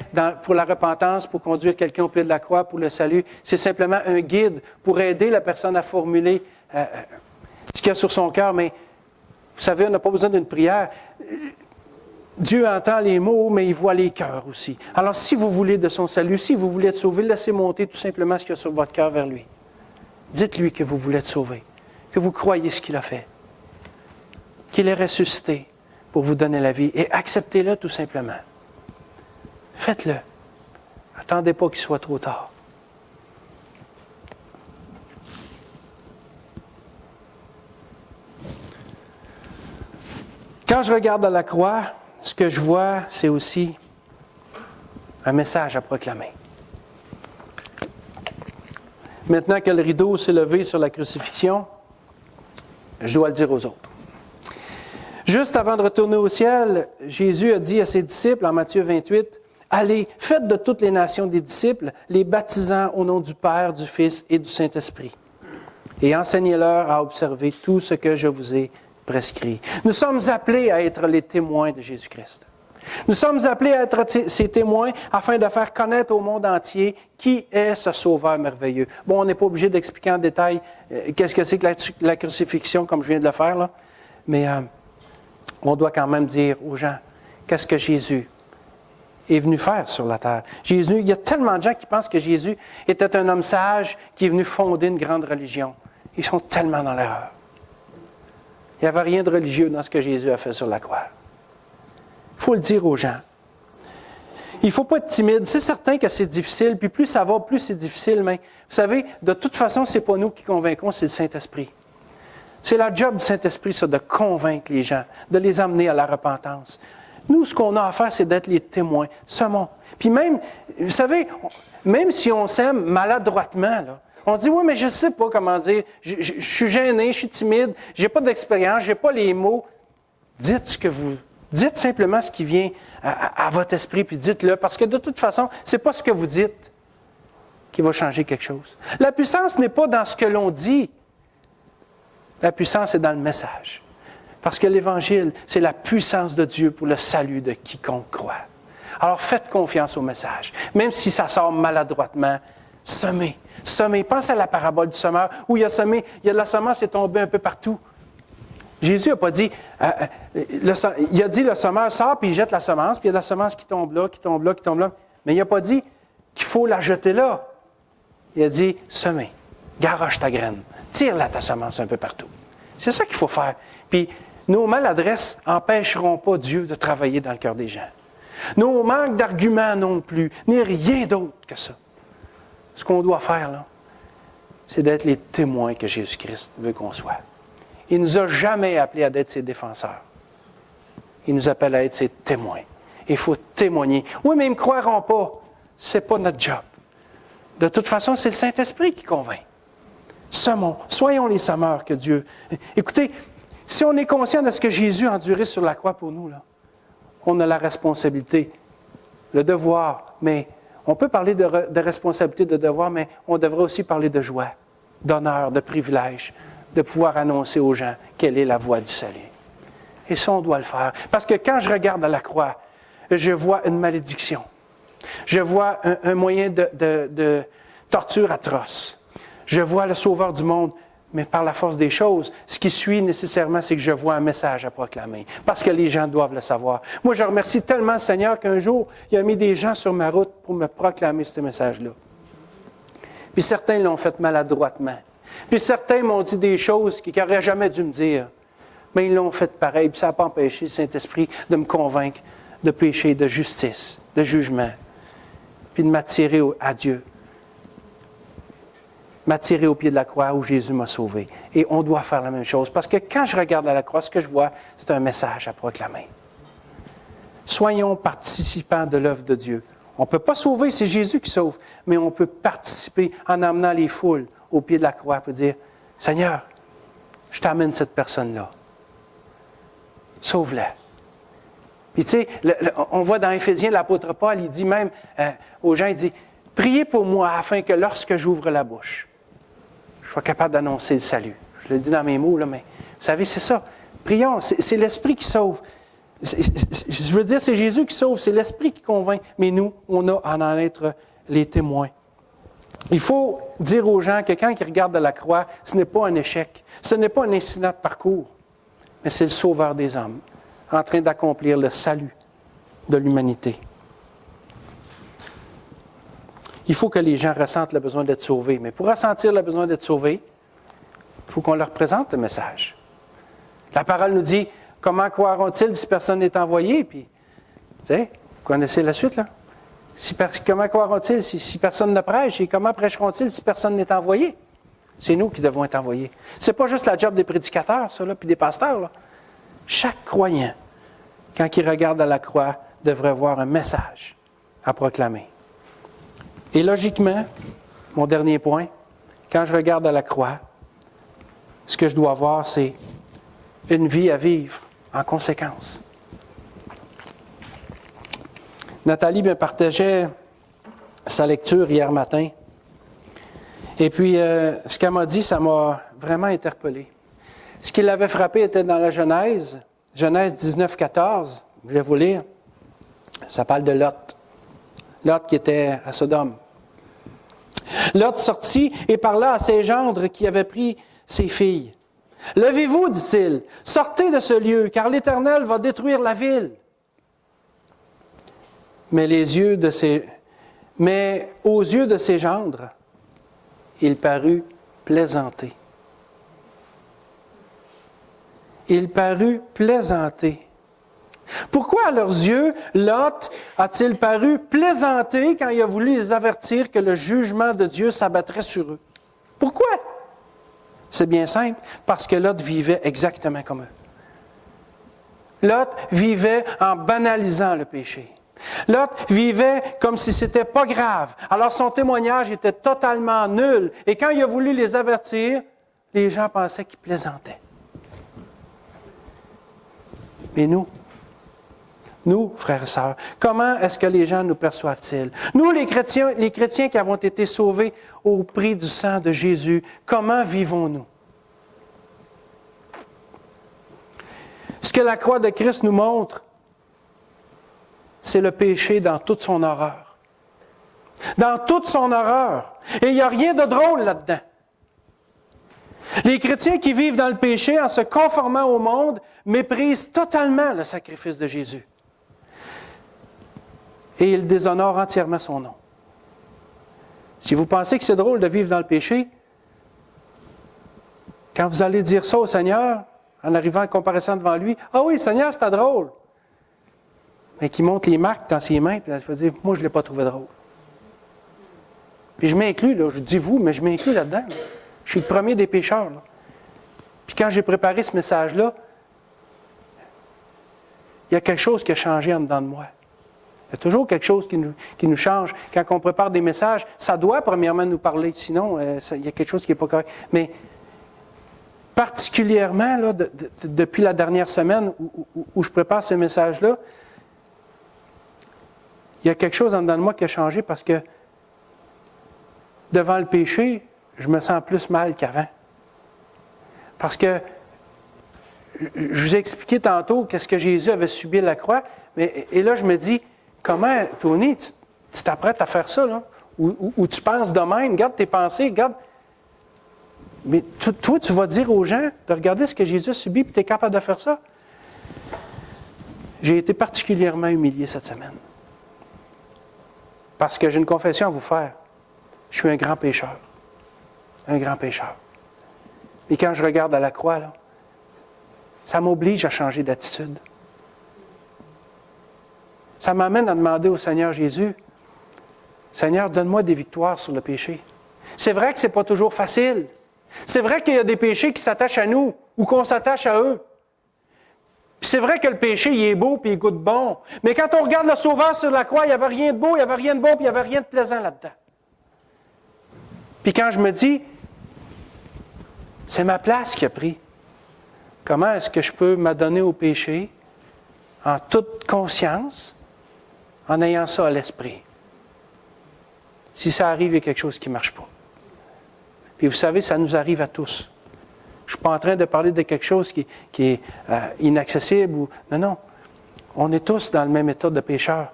pour la repentance, pour conduire quelqu'un au pied de la croix, pour le salut, c'est simplement un guide pour aider la personne à formuler ce qu'il y a sur son cœur. Mais vous savez, on n'a pas besoin d'une prière. Dieu entend les mots, mais il voit les cœurs aussi. Alors, si vous voulez de son salut, si vous voulez être sauvé, laissez monter tout simplement ce qu'il y a sur votre cœur vers lui. Dites-lui que vous voulez être sauvé, que vous croyez ce qu'il a fait, qu'il est ressuscité pour vous donner la vie, et acceptez-le tout simplement. Faites-le. Attendez pas qu'il soit trop tard. Quand je regarde à la croix, ce que je vois, c'est aussi un message à proclamer. Maintenant que le rideau s'est levé sur la crucifixion, je dois le dire aux autres. Juste avant de retourner au ciel, Jésus a dit à ses disciples en Matthieu 28, « Allez, faites de toutes les nations des disciples, les baptisant au nom du Père, du Fils et du Saint-Esprit, et enseignez-leur à observer tout ce que je vous ai prescrit. » Nous sommes appelés à être les témoins de Jésus-Christ. Nous sommes appelés à être ces témoins afin de faire connaître au monde entier qui est ce Sauveur merveilleux. Bon, on n'est pas obligé d'expliquer en détail qu'est-ce que c'est que la crucifixion, comme je viens de le faire, là, mais on doit quand même dire aux gens qu'est-ce que Jésus est venu faire sur la terre. Jésus, il y a tellement de gens qui pensent que Jésus était un homme sage qui est venu fonder une grande religion. Ils sont tellement dans l'erreur. Il n'y avait rien de religieux dans ce que Jésus a fait sur la croix. Il faut le dire aux gens. Il ne faut pas être timide. C'est certain que c'est difficile, puis plus ça va, plus c'est difficile. Mais vous savez, de toute façon, ce n'est pas nous qui convaincons, c'est le Saint-Esprit. C'est la job du Saint-Esprit, ça, de convaincre les gens, de les amener à la repentance. Nous, ce qu'on a à faire, c'est d'être les témoins. Puis même, vous savez, même si on s'aime maladroitement, là, on se dit, oui, mais je ne sais pas comment dire, je suis gêné, je suis timide, je n'ai pas d'expérience, je n'ai pas les mots. Dites simplement ce qui vient à votre esprit, puis dites-le, parce que de toute façon, ce n'est pas ce que vous dites qui va changer quelque chose. La puissance n'est pas dans ce que l'on dit. La puissance est dans le message. Parce que l'Évangile, c'est la puissance de Dieu pour le salut de quiconque croit. Alors faites confiance au message. Même si ça sort maladroitement, semez. Semez. Pense à la parabole du semeur où il a semé, il y a de la semence qui est tombée un peu partout. Jésus n'a pas dit, il a dit le semeur sort puis il jette la semence, puis il y a de la semence qui tombe là, qui tombe là, qui tombe là. Mais il n'a pas dit qu'il faut la jeter là. Il a dit, semez, garoche ta graine, tire-la ta semence un peu partout. C'est ça qu'il faut faire. Puis nos maladresses n'empêcheront pas Dieu de travailler dans le cœur des gens. Nos manques d'arguments non plus, ni rien d'autre que ça. Ce qu'on doit faire, là, c'est d'être les témoins que Jésus-Christ veut qu'on soit. Il ne nous a jamais appelés à être ses défenseurs. Il nous appelle à être ses témoins. Il faut témoigner. Oui, mais ils ne me croiront pas. Ce n'est pas notre job. De toute façon, c'est le Saint-Esprit qui convainc. Semons. Soyons les semeurs que Dieu... Écoutez, si on est conscient de ce que Jésus a enduré sur la croix pour nous, là, on a la responsabilité, le devoir, mais on peut parler de responsabilité, de devoir, mais on devrait aussi parler de joie, d'honneur, de privilège, de pouvoir annoncer aux gens quelle est la voie du salut. Et ça, on doit le faire. Parce que quand je regarde à la croix, je vois une malédiction. Je vois un moyen de torture atroce. Je vois le Sauveur du monde, mais par la force des choses, ce qui suit nécessairement, c'est que je vois un message à proclamer. Parce que les gens doivent le savoir. Moi, je remercie tellement le Seigneur qu'un jour, il a mis des gens sur ma route pour me proclamer ce message-là. Puis certains l'ont fait maladroitement. Puis certains m'ont dit des choses qu'ils n'auraient jamais dû me dire. Mais ils l'ont fait pareil. Puis ça n'a pas empêché le Saint-Esprit de me convaincre de péché, de justice, de jugement. Puis de m'attirer à Dieu. M'attirer au pied de la croix où Jésus m'a sauvé. Et on doit faire la même chose. Parce que quand je regarde à la croix, ce que je vois, c'est un message à proclamer. Soyons participants de l'œuvre de Dieu. On ne peut pas sauver, c'est Jésus qui sauve. Mais on peut participer en amenant les foules au pied de la croix pour dire, Seigneur, je t'amène cette personne-là. Sauve-la. Puis tu sais, on voit dans Éphésiens, l'apôtre Paul, il dit même aux gens, il dit, priez pour moi afin que lorsque j'ouvre la bouche, je sois capable d'annoncer le salut. Je le dis dans mes mots, là, mais vous savez, c'est ça. Prions, c'est l'Esprit qui sauve. Je veux dire, c'est Jésus qui sauve, c'est l'Esprit qui convainc. Mais nous, on a à en être les témoins. Il faut dire aux gens que quand ils regardent à la croix, ce n'est pas un échec, ce n'est pas un incident de parcours, mais c'est le Sauveur des hommes, en train d'accomplir le salut de l'humanité. Il faut que les gens ressentent le besoin d'être sauvés. Mais pour ressentir le besoin d'être sauvés, il faut qu'on leur présente le message. La parole nous dit, comment croiront-ils si personne n'est envoyé? Puis, tu sais, vous connaissez la suite, là? Comment croiront-ils si personne ne prêche? Et comment prêcheront-ils si personne n'est envoyé? C'est nous qui devons être envoyés. Ce n'est pas juste la job des prédicateurs, ça, là, puis des pasteurs, là. Chaque croyant, quand il regarde à la croix, devrait avoir un message à proclamer. Et logiquement, mon dernier point, quand je regarde à la croix, ce que je dois avoir, c'est une vie à vivre en conséquence. Nathalie me partageait sa lecture hier matin. Et puis, ce qu'elle m'a dit, ça m'a vraiment interpellé. Ce qui l'avait frappé était dans la Genèse, Genèse 19, 14. Je vais vous lire. Ça parle de Lot. Lot qui était à Sodome. Lot sortit et parla à ses gendres qui avaient pris ses filles. « Levez-vous, dit-il, sortez de ce lieu, car l'Éternel va détruire la ville. » Mais aux yeux de ses gendres, il parut plaisanter. Il parut plaisanter. Pourquoi, à leurs yeux, Lot a-t-il paru plaisanter quand il a voulu les avertir que le jugement de Dieu s'abattrait sur eux? Pourquoi? C'est bien simple, parce que Lot vivait exactement comme eux. Lot vivait en banalisant le péché. Lot vivait comme si c'était pas grave. Alors son témoignage était totalement nul. Et quand il a voulu les avertir, les gens pensaient qu'il plaisantait. Mais nous, frères et sœurs, comment est-ce que les gens nous perçoivent-ils? Nous, les chrétiens qui avons été sauvés au prix du sang de Jésus, comment vivons-nous? Ce que la croix de Christ nous montre, c'est le péché dans toute son horreur. Dans toute son horreur. Et il n'y a rien de drôle là-dedans. Les chrétiens qui vivent dans le péché en se conformant au monde méprisent totalement le sacrifice de Jésus. Et ils déshonorent entièrement son nom. Si vous pensez que c'est drôle de vivre dans le péché, quand vous allez dire ça au Seigneur, en arrivant en comparaissant devant lui, « Ah oui, Seigneur, c'était drôle! » Mais qu'il montre les marques dans ses mains, puis il va dire, « Moi, je ne l'ai pas trouvé drôle. » Puis je m'inclus, là, je dis vous, mais je m'inclus là-dedans. Là. Je suis le premier des pécheurs. Là. Puis quand j'ai préparé ce message-là, il y a quelque chose qui a changé en dedans de moi. Il y a toujours quelque chose qui nous change. Quand on prépare des messages, ça doit premièrement nous parler, sinon il y a quelque chose qui n'est pas correct. Mais particulièrement, là, depuis la dernière semaine où je prépare ces messages-là, il y a quelque chose en dedans de moi qui a changé parce que devant le péché, je me sens plus mal qu'avant. Parce que je vous ai expliqué tantôt qu'est-ce que Jésus avait subi à la croix, et là je me dis, comment, Tony, tu t'apprêtes à faire ça, là? Ou tu penses de même, garde tes pensées, garde. Mais toi, tu vas dire aux gens de regarder ce que Jésus a subi, puis tu es capable de faire ça. J'ai été particulièrement humilié cette semaine. Parce que j'ai une confession à vous faire. Je suis un grand pécheur. Un grand pécheur. Et quand je regarde à la croix, là, ça m'oblige à changer d'attitude. Ça m'amène à demander au Seigneur Jésus, « Seigneur, donne-moi des victoires sur le péché. » C'est vrai que ce n'est pas toujours facile. C'est vrai qu'il y a des péchés qui s'attachent à nous ou qu'on s'attache à eux. Puis c'est vrai que le péché, il est beau puis il goûte bon. Mais quand on regarde le Sauveur sur la croix, il n'y avait rien de beau, il n'y avait rien de bon, puis il n'y avait rien de plaisant là-dedans. Puis quand je me dis, c'est ma place qui a pris. Comment est-ce que je peux m'adonner au péché en toute conscience, en ayant ça à l'esprit? Si ça arrive, il y a quelque chose qui ne marche pas. Puis vous savez, ça nous arrive à tous. Je ne suis pas en train de parler de quelque chose qui est inaccessible. Non. On est tous dans le même état de pécheur.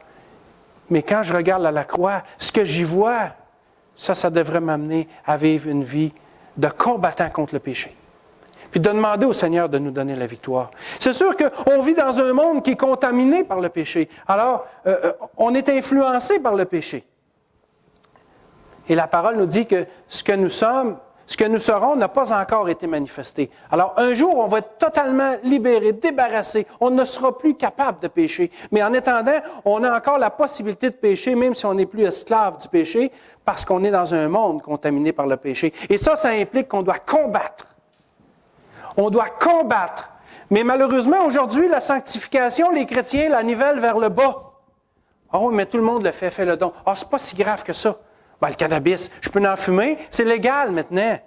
Mais quand je regarde à la croix, ce que j'y vois, ça devrait m'amener à vivre une vie de combattant contre le péché. Puis de demander au Seigneur de nous donner la victoire. C'est sûr qu'on vit dans un monde qui est contaminé par le péché. Alors, on est influencé par le péché. Et la parole nous dit que ce que nous serons n'a pas encore été manifesté. Alors, un jour, on va être totalement libéré, débarrassé. On ne sera plus capable de pécher. Mais en attendant, on a encore la possibilité de pécher, même si on n'est plus esclave du péché, parce qu'on est dans un monde contaminé par le péché. Et ça implique qu'on doit combattre. On doit combattre. Mais malheureusement, aujourd'hui, la sanctification, les chrétiens la nivellent vers le bas. Ah oui, mais tout le monde le fait, fait le don. Ah, c'est pas si grave que ça. Ben, le cannabis, je peux en fumer, c'est légal maintenant.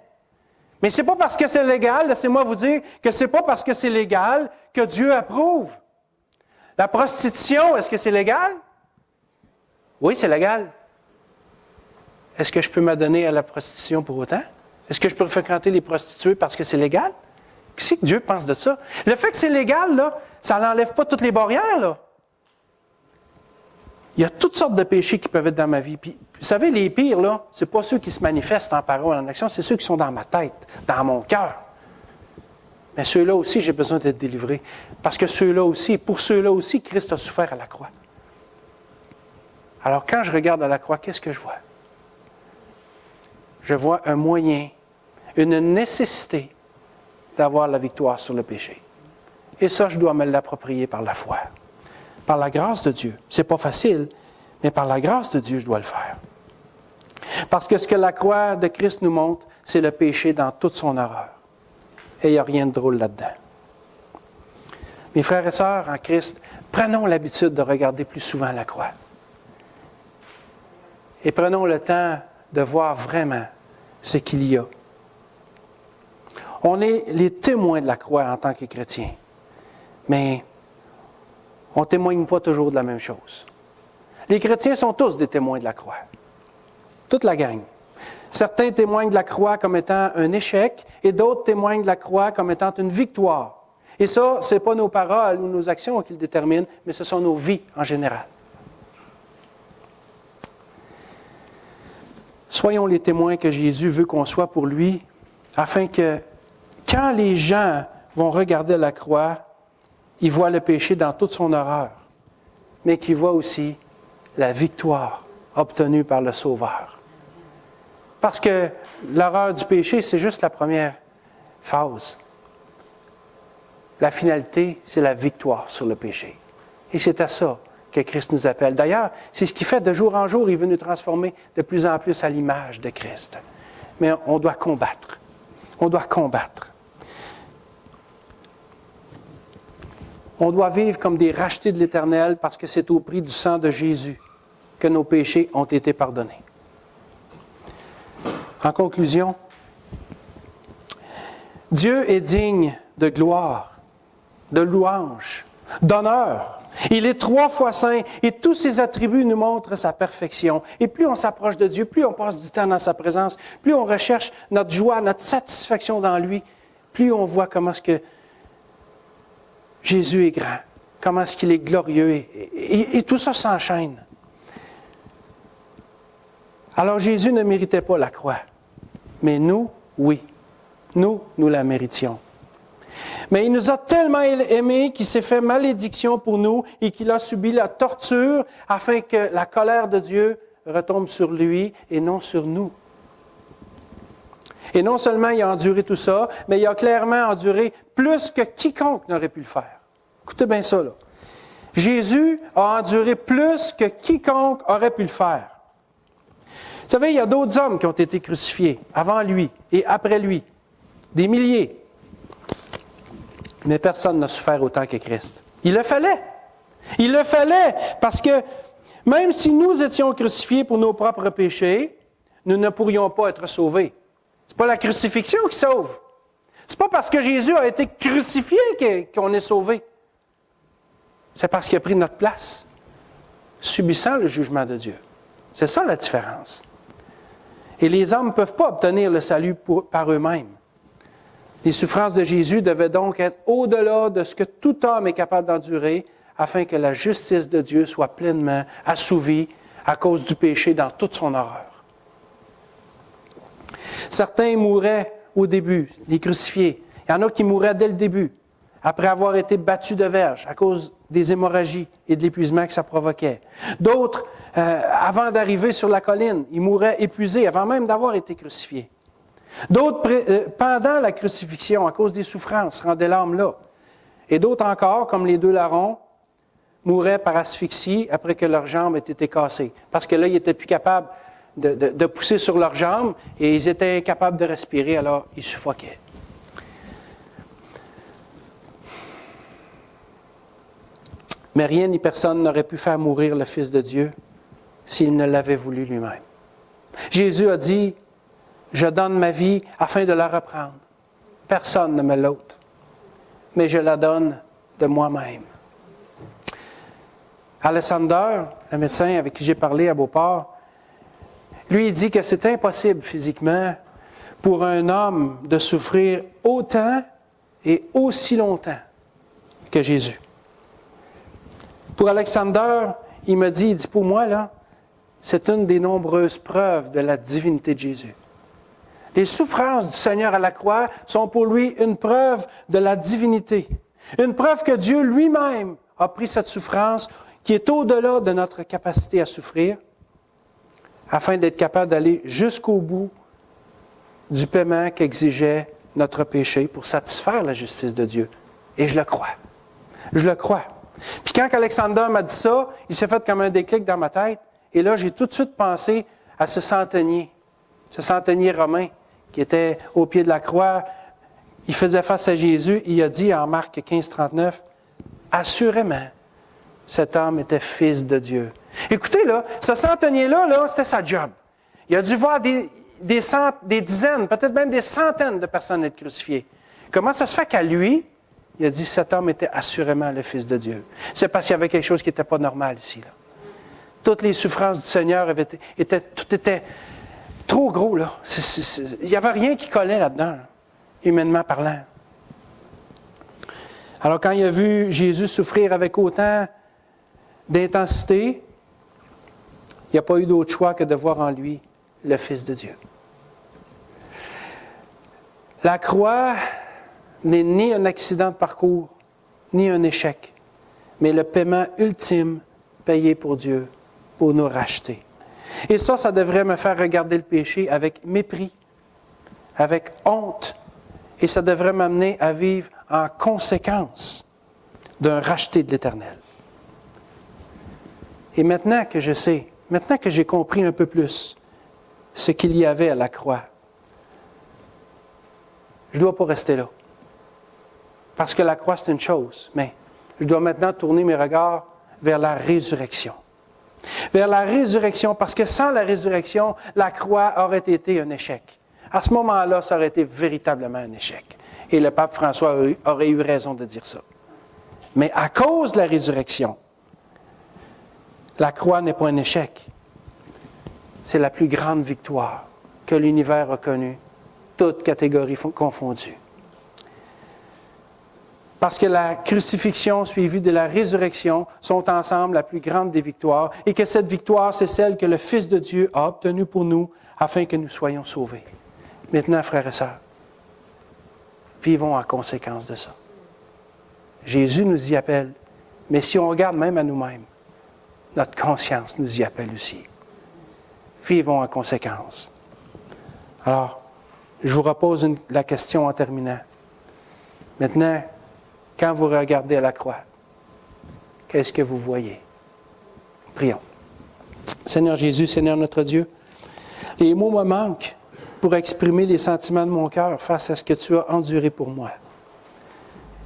Mais c'est pas parce que c'est légal, laissez-moi vous dire, que c'est pas parce que c'est légal que Dieu approuve. La prostitution, est-ce que c'est légal? Oui, c'est légal. Est-ce que je peux m'adonner à la prostitution pour autant? Est-ce que je peux fréquenter les prostituées parce que c'est légal? Qu'est-ce que Dieu pense de ça? Le fait que c'est légal, là, ça n'enlève pas toutes les barrières, là. Il y a toutes sortes de péchés qui peuvent être dans ma vie. Puis, vous savez, les pires, là, c'est pas ceux qui se manifestent en parole, en action, c'est ceux qui sont dans ma tête, dans mon cœur. Mais ceux-là aussi, j'ai besoin d'être délivré. Parce que ceux-là aussi, pour ceux-là aussi, Christ a souffert à la croix. Alors, quand je regarde à la croix, qu'est-ce que je vois? Je vois un moyen, une nécessité d'avoir la victoire sur le péché. Et ça, je dois me l'approprier par la foi. Par la grâce de Dieu. C'est pas facile, mais par la grâce de Dieu, je dois le faire. Parce que ce que la croix de Christ nous montre, c'est le péché dans toute son horreur. Et il n'y a rien de drôle là-dedans. Mes frères et sœurs en Christ, prenons l'habitude de regarder plus souvent la croix. Et prenons le temps de voir vraiment ce qu'il y a. On est les témoins de la croix en tant que chrétiens. Mais on ne témoigne pas toujours de la même chose. Les chrétiens sont tous des témoins de la croix. Toute la gang. Certains témoignent de la croix comme étant un échec et d'autres témoignent de la croix comme étant une victoire. Et ça, ce n'est pas nos paroles ou nos actions qui le déterminent, mais ce sont nos vies en général. Soyons les témoins que Jésus veut qu'on soit pour lui, afin que quand les gens vont regarder la croix, ils voient le péché dans toute son horreur, mais qu'ils voient aussi la victoire obtenue par le Sauveur. Parce que l'horreur du péché, c'est juste la première phase. La finalité, c'est la victoire sur le péché. Et c'est à ça que Christ nous appelle. D'ailleurs, c'est ce qu'il fait de jour en jour. Il veut nous transformer de plus en plus à l'image de Christ. Mais on doit combattre. On doit combattre. On doit vivre comme des rachetés de l'Éternel parce que c'est au prix du sang de Jésus que nos péchés ont été pardonnés. En conclusion, Dieu est digne de gloire, de louange, d'honneur. Il est 3 fois saint et tous ses attributs nous montrent sa perfection. Et plus on s'approche de Dieu, plus on passe du temps dans sa présence, plus on recherche notre joie, notre satisfaction dans lui, plus on voit comment est-ce que Jésus est grand, comment est-ce qu'il est glorieux. Et tout ça s'enchaîne. Alors Jésus ne méritait pas la croix. Mais nous, oui. Nous la méritions. Mais il nous a tellement aimés qu'il s'est fait malédiction pour nous et qu'il a subi la torture afin que la colère de Dieu retombe sur lui et non sur nous. Et non seulement il a enduré tout ça, mais il a clairement enduré plus que quiconque n'aurait pu le faire. Écoutez bien ça, là. Jésus a enduré plus que quiconque aurait pu le faire. Vous savez, il y a d'autres hommes qui ont été crucifiés avant lui et après lui. Des milliers. Mais personne n'a souffert autant que Christ. Il le fallait. Il le fallait parce que même si nous étions crucifiés pour nos propres péchés, nous ne pourrions pas être sauvés. Ce n'est pas la crucifixion qui sauve. Ce n'est pas parce que Jésus a été crucifié qu'on est sauvé. C'est parce qu'il a pris notre place, subissant le jugement de Dieu. C'est ça la différence. Et les hommes ne peuvent pas obtenir le salut par eux-mêmes. Les souffrances de Jésus devaient donc être au-delà de ce que tout homme est capable d'endurer, afin que la justice de Dieu soit pleinement assouvie à cause du péché dans toute son horreur. Certains mouraient au début, les crucifiés. Il y en a qui mouraient dès le début, après avoir été battus de verge à cause des hémorragies et de l'épuisement que ça provoquait. D'autres, avant d'arriver sur la colline, ils mouraient épuisés avant même d'avoir été crucifiés. D'autres, pendant la crucifixion, à cause des souffrances, rendaient l'âme là. Et d'autres encore, comme les 2 larrons, mouraient par asphyxie après que leurs jambes aient été cassées. Parce que là, ils n'étaient plus capables de pousser sur leurs jambes et ils étaient incapables de respirer, alors ils suffoquaient. Mais rien ni personne n'aurait pu faire mourir le Fils de Dieu s'il ne l'avait voulu lui-même. Jésus a dit, « Je donne ma vie afin de la reprendre. Personne ne me l'ôte, mais je la donne de moi-même. » Alexander, le médecin avec qui j'ai parlé à Beauport, lui, il dit que c'est impossible physiquement pour un homme de souffrir autant et aussi longtemps que Jésus. Pour Alexander, il me dit, pour moi, là, c'est une des nombreuses preuves de la divinité de Jésus. Les souffrances du Seigneur à la croix sont pour lui une preuve de la divinité. Une preuve que Dieu lui-même a pris cette souffrance qui est au-delà de notre capacité à souffrir, afin d'être capable d'aller jusqu'au bout du paiement qu'exigeait notre péché pour satisfaire la justice de Dieu. Et je le crois. Je le crois. Puis quand Alexander m'a dit ça, il s'est fait comme un déclic dans ma tête. Et là, j'ai tout de suite pensé à ce centenier romain qui était au pied de la croix. Il faisait face à Jésus. Il a dit en Marc 15, 39, « Assurément, cet homme était fils de Dieu. » Écoutez, là, ce centenier-là, c'était sa job. Il a dû voir des dizaines, peut-être même des centaines de personnes être crucifiées. Comment ça se fait qu'à lui, il a dit, cet homme était assurément le Fils de Dieu. C'est parce qu'il y avait quelque chose qui n'était pas normal ici, là. Toutes les souffrances du Seigneur tout était trop gros, là. Il n'y avait rien qui collait là-dedans, là, humainement parlant. Alors quand il a vu Jésus souffrir avec autant d'intensité, il n'y a pas eu d'autre choix que de voir en lui le Fils de Dieu. La croix n'est ni un accident de parcours, ni un échec, mais le paiement ultime payé pour Dieu, pour nous racheter. Et ça devrait me faire regarder le péché avec mépris, avec honte, et ça devrait m'amener à vivre en conséquence d'un racheté de l'Éternel. Et maintenant que je sais, maintenant que j'ai compris un peu plus ce qu'il y avait à la croix, je ne dois pas rester là. Parce que la croix, c'est une chose, mais je dois maintenant tourner mes regards vers la résurrection. Vers la résurrection, parce que sans la résurrection, la croix aurait été un échec. À ce moment-là, ça aurait été véritablement un échec. Et le pape François aurait eu raison de dire ça. Mais à cause de la résurrection, la croix n'est pas un échec. C'est la plus grande victoire que l'univers a connue, toutes catégories confondues. Parce que la crucifixion suivie de la résurrection sont ensemble la plus grande des victoires et que cette victoire, c'est celle que le Fils de Dieu a obtenue pour nous afin que nous soyons sauvés. Maintenant, frères et sœurs, vivons en conséquence de ça. Jésus nous y appelle, mais si on regarde même à nous-mêmes, notre conscience nous y appelle aussi. Vivons en conséquence. Alors, je vous repose la question en terminant. Maintenant, quand vous regardez à la croix, qu'est-ce que vous voyez? Prions. Seigneur Jésus, Seigneur notre Dieu, les mots me manquent pour exprimer les sentiments de mon cœur face à ce que tu as enduré pour moi.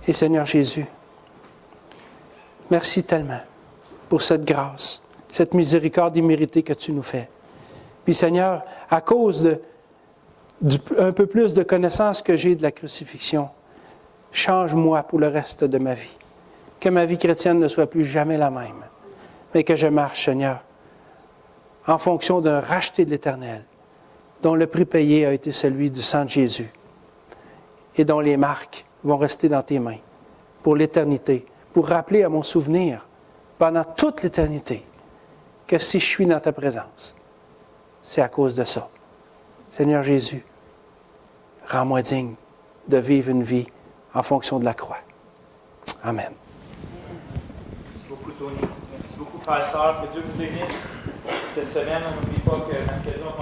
Et Seigneur Jésus, merci tellement pour cette grâce, cette miséricorde imméritée que tu nous fais. Puis Seigneur, à cause un peu plus de connaissance que j'ai de la crucifixion, change-moi pour le reste de ma vie. Que ma vie chrétienne ne soit plus jamais la même, mais que je marche, Seigneur, en fonction d'un racheté de l'Éternel, dont le prix payé a été celui du sang de Jésus, et dont les marques vont rester dans tes mains pour l'éternité, pour rappeler à mon souvenir, pendant toute l'éternité, que si je suis dans ta présence, c'est à cause de ça. Seigneur Jésus, rends-moi digne de vivre une vie en fonction de la croix. Amen. Merci beaucoup, Tony. Merci beaucoup, frères et sœurs. Que Dieu vous bénisse. Cette semaine, on n'oublie pas que dans